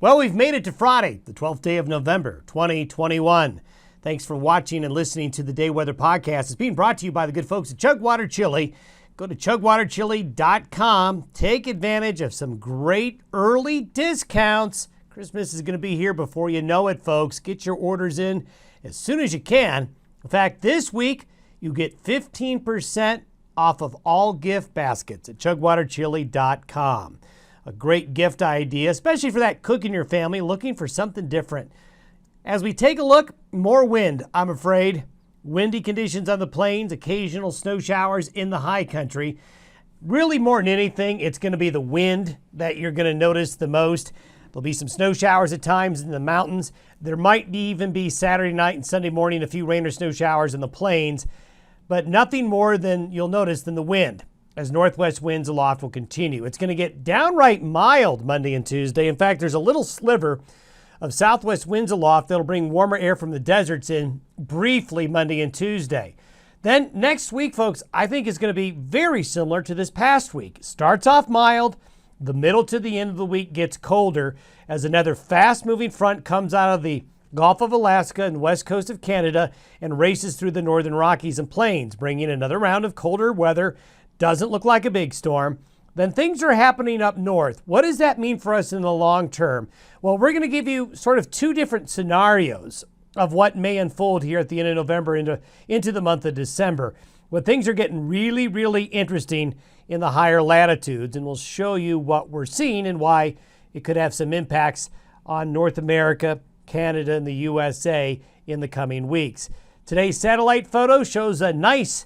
Well, we've made it to Friday, the 12th day of November, 2021. Thanks for watching and listening to the Day Weather Podcast. It's being brought to you by the good folks at Chugwater Chili. Go to chugwaterchili.com. Take advantage of some great early discounts. Christmas is going to be here before you know it, folks. Get your orders in as soon as you can. In fact, this week, you get 15% off of all gift baskets at chugwaterchili.com. A great gift idea, especially for that cook in your family looking for something different. As we take a look, more wind, I'm afraid. Windy conditions on the plains, occasional snow showers in the high country. Really, more than anything, it's going to be the wind that you're going to notice the most. There'll be some snow showers at times in the mountains. There might even be Saturday night and Sunday morning a few rain or snow showers in the plains, but nothing more than you'll notice than the wind, as northwest winds aloft will continue. It's going to get downright mild Monday and Tuesday. In fact, there's a little sliver of southwest winds aloft that'll bring warmer air from the deserts in briefly Monday and Tuesday. Then next week, folks, I think is going to be very similar to this past week. Starts off mild. The middle to the end of the week gets colder as another fast-moving front comes out of the Gulf of Alaska and west coast of Canada and races through the northern Rockies and plains, bringing another round of colder weather. Doesn't look like a big storm. Then things are happening up north. What does that mean for us in the long term? Well, we're going to give you sort of two different scenarios of what may unfold here at the end of November into the month of December. But things are getting really, really interesting in the higher latitudes, and we'll show you what we're seeing and why it could have some impacts on North America, Canada, and the USA in the coming weeks. Today's satellite photo shows a nice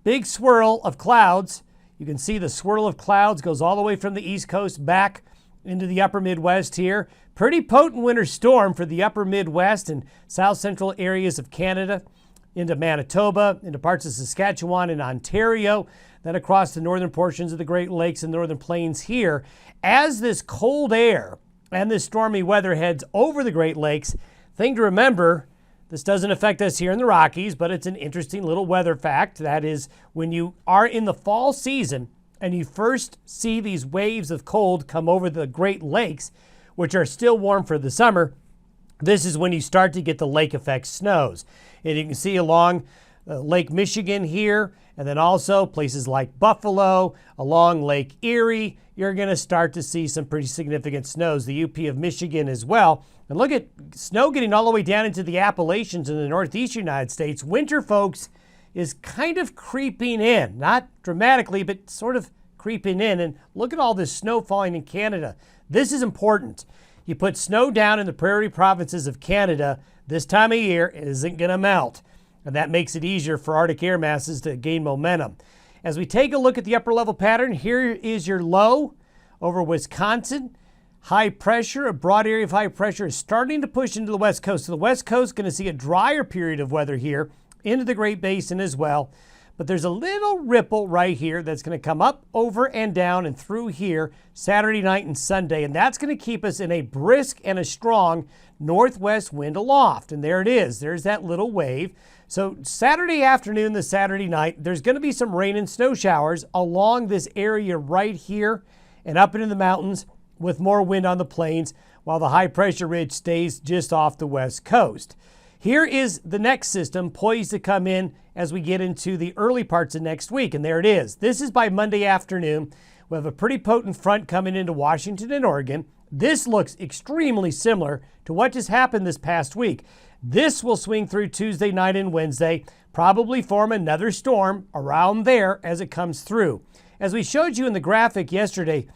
big swirl of clouds. You can see the swirl of clouds goes all the way from the East Coast back into the upper Midwest here. Pretty potent winter storm for the upper Midwest and south central areas of Canada, into Manitoba, into parts of Saskatchewan and Ontario, then across the northern portions of the Great Lakes and northern plains here. As this cold air and this stormy weather heads over the Great Lakes, thing to remember, this doesn't affect us here in the Rockies, but it's an interesting little weather fact. That is, when you are in the fall season and you first see these waves of cold come over the Great Lakes, which are still warm for the summer, this is when you start to get the lake effect snows. And you can see along Lake Michigan here, and then also places like Buffalo, along Lake Erie, you're going to start to see some pretty significant snows. The UP of Michigan as well. And look at snow getting all the way down into the Appalachians in the northeast United States. Winter, folks, is kind of creeping in. Not dramatically, but sort of creeping in. And look at all this snow falling in Canada. This is important. You put snow down in the prairie provinces of Canada, this time of year, it isn't going to melt. And that makes it easier for Arctic air masses to gain momentum. As we take a look at the upper level pattern, here is your low over Wisconsin. High pressure, a broad area of high pressure is starting to push into the west coast. So the west coast is going to see a drier period of weather here into the Great Basin as well. But there's a little ripple right here that's going to come up, over, and down and through here Saturday night and Sunday. And that's going to keep us in a brisk and a strong northwest wind aloft. And there it is. There's that little wave. So Saturday afternoon, the Saturday night, there's going to be some rain and snow showers along this area right here and up into the mountains with more wind on the plains while the high pressure ridge stays just off the west coast. Here is the next system poised to come in as we get into the early parts of next week. And there it is. This is by Monday afternoon. We have a pretty potent front coming into Washington and Oregon. This looks extremely similar to what just happened this past week. This will swing through Tuesday night and Wednesday, probably form another storm around there as it comes through. As we showed you in the graphic yesterday,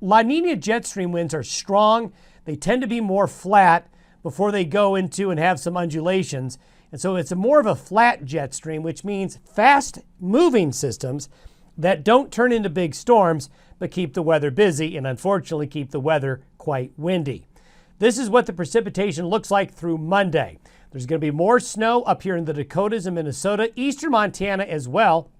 La Nina jet stream winds are strong. They tend to be more flat before they go into and have some undulations. And so it's more of a flat jet stream, which means fast moving systems that don't turn into big storms, but keep the weather busy and unfortunately keep the weather quite windy. This is what the precipitation looks like through Monday. There's going to be more snow up here in the Dakotas and Minnesota, eastern Montana as well.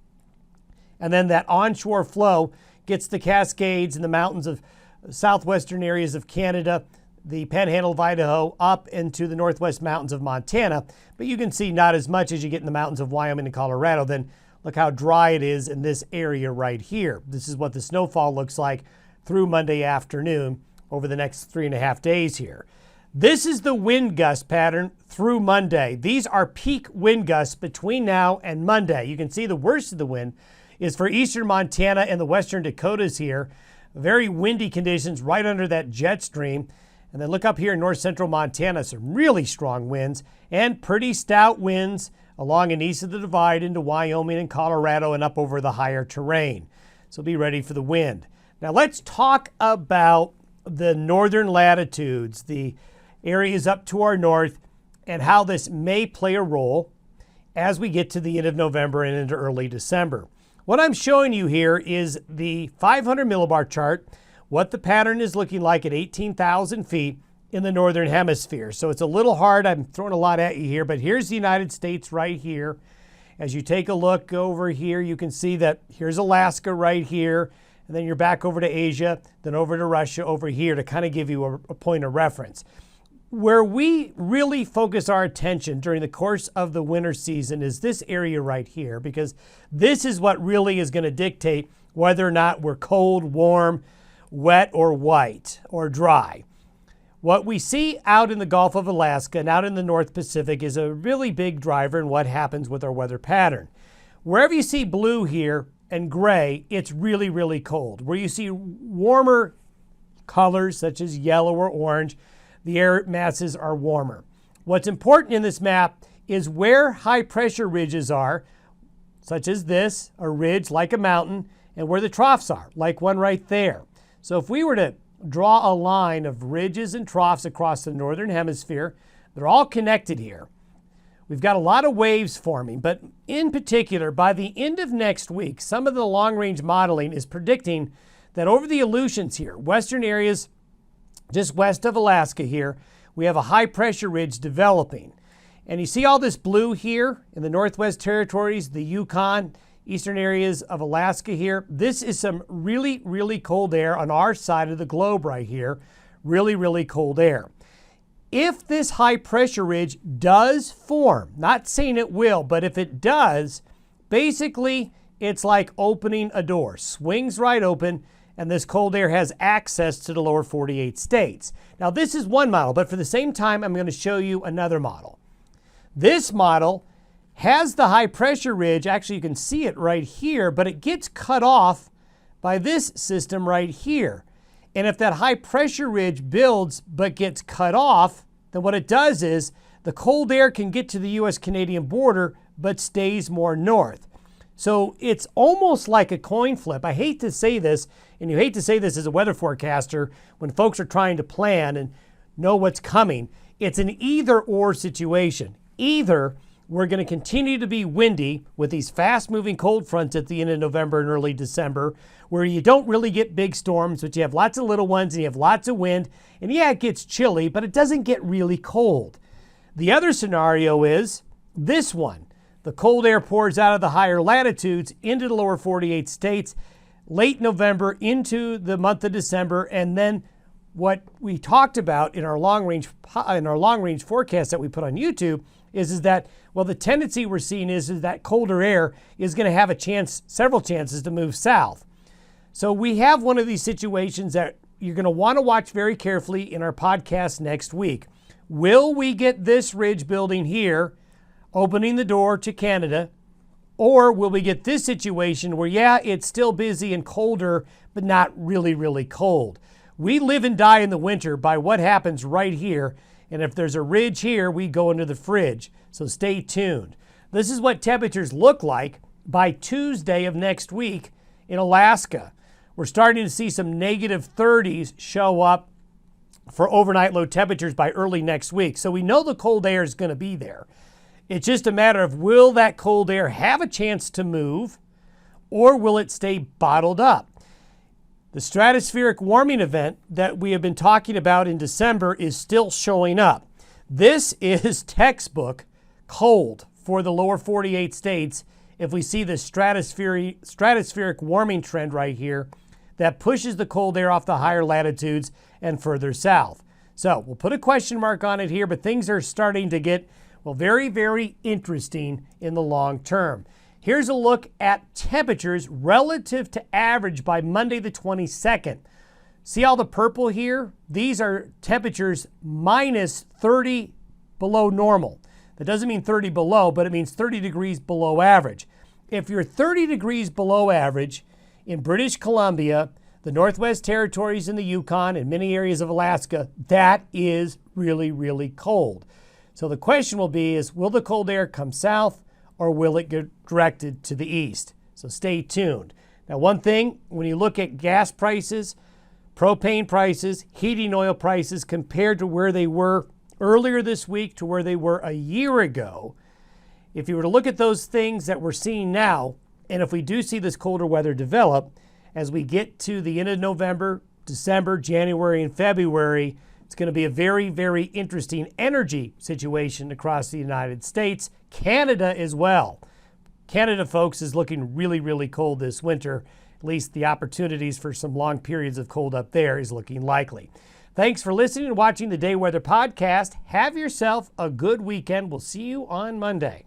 And then that onshore flow gets the Cascades and the mountains of southwestern areas of Canada, the Panhandle of Idaho, up into the northwest mountains of Montana. But you can see not as much as you get in the mountains of Wyoming and Colorado. Then look how dry it is in this area right here. This is what the snowfall looks like through Monday afternoon. over the next 3.5 days here. This is the wind gust pattern through Monday. These are peak wind gusts between now and Monday. You can see the worst of the wind is for eastern Montana and the western Dakotas here. Very windy conditions right under that jet stream. And then look up here in north central Montana, some really strong winds and pretty stout winds along and east of the divide into Wyoming and Colorado and up over the higher terrain. So be ready for the wind. Now let's talk about the northern latitudes, the areas up to our north, and how this may play a role as we get to the end of November and into early December. What I'm showing you here is the 500 millibar chart, what the pattern is looking like at 18,000 feet in the northern hemisphere. So it's a little hard. I'm throwing a lot at you here, but here's the United States right here. As you take a look over here, you can see that here's Alaska right here, and then you're back over to Asia, then over to Russia over here to kind of give you a point of reference. Where we really focus our attention during the course of the winter season is this area right here, because this is what really is going to dictate whether or not we're cold, warm, wet, or white, or dry. What we see out in the Gulf of Alaska and out in the North Pacific is a really big driver in what happens with our weather pattern. Wherever you see blue here and gray, it's really, really cold. Where you see warmer colors such as yellow or orange, the air masses are warmer. What's important in this map is where high pressure ridges are, such as this, a ridge like a mountain, and where the troughs are, like one right there. So if we were to draw a line of ridges and troughs across the northern hemisphere, they're all connected here. We've got a lot of waves forming, but in particular, by the end of next week, some of the long-range modeling is predicting that over the Aleutians here, western areas just west of Alaska here, we have a high pressure ridge developing. And you see all this blue here in the Northwest Territories, the Yukon, eastern areas of Alaska here. This is some really, really cold air on our side of the globe right here. Really, really cold air. If this high pressure ridge does form, not saying it will, but if it does, basically it's like opening a door. Swings right open, and this cold air has access to the lower 48 states. Now this is one model, but for the same time, I'm going to show you another model. This model has the high pressure ridge, actually you can see it right here, but it gets cut off by this system right here. And if that high pressure ridge builds but gets cut off, then what it does is the cold air can get to the US-Canadian border but stays more north. So it's almost like a coin flip. I hate to say this, and you hate to say this as a weather forecaster when folks are trying to plan and know what's coming. It's an either-or situation. Either we're going to continue to be windy with these fast-moving cold fronts at the end of November and early December, where you don't really get big storms, but you have lots of little ones and you have lots of wind. And yeah, it gets chilly, but it doesn't get really cold. The other scenario is this one. The cold air pours out of the higher latitudes into the lower 48 states late November into the month of December, and then what we talked about in our long-range forecast that we put on YouTube is that, well, the tendency we're seeing is that colder air is going to have a chance, several chances to move south. So we have one of these situations that you're going to want to watch very carefully in our podcast next week. Will we get this ridge building here, opening the door to Canada, or will we get this situation where, yeah, it's still busy and colder, but not really, really cold? We live and die in the winter by what happens right here, and if there's a ridge here, we go into the fridge. So stay tuned. This is what temperatures look like by Tuesday of next week in Alaska. We're starting to see some negative 30s show up for overnight low temperatures by early next week. So we know the cold air is going to be there. It's just a matter of, will that cold air have a chance to move, or will it stay bottled up? The stratospheric warming event that we have been talking about in December is still showing up. This is textbook cold for the lower 48 states if we see the stratospheric warming trend right here that pushes the cold air off the higher latitudes and further south. So we'll put a question mark on it here, but things are starting to get, well, very, very interesting in the long term. Here's a look at temperatures relative to average by Monday the 22nd. See all the purple here? These are temperatures minus 30 below normal. That doesn't mean 30 below, but it means 30 degrees below average. If you're 30 degrees below average in British Columbia, the Northwest Territories and the Yukon, and many areas of Alaska, that is really, really cold. So the question will be is, will the cold air come south or will it get directed to the east? So stay tuned. Now, one thing, when you look at gas prices, propane prices, heating oil prices compared to where they were earlier this week to where they were a year ago, if you were to look at those things that we're seeing now, and if we do see this colder weather develop, as we get to the end of November, December, January, and February, it's going to be a very, very interesting energy situation across the United States, Canada as well. Canada, folks, is looking really, really cold this winter. At least the opportunities for some long periods of cold up there is looking likely. Thanks for listening and watching the Day Weather Podcast. Have yourself a good weekend. We'll see you on Monday.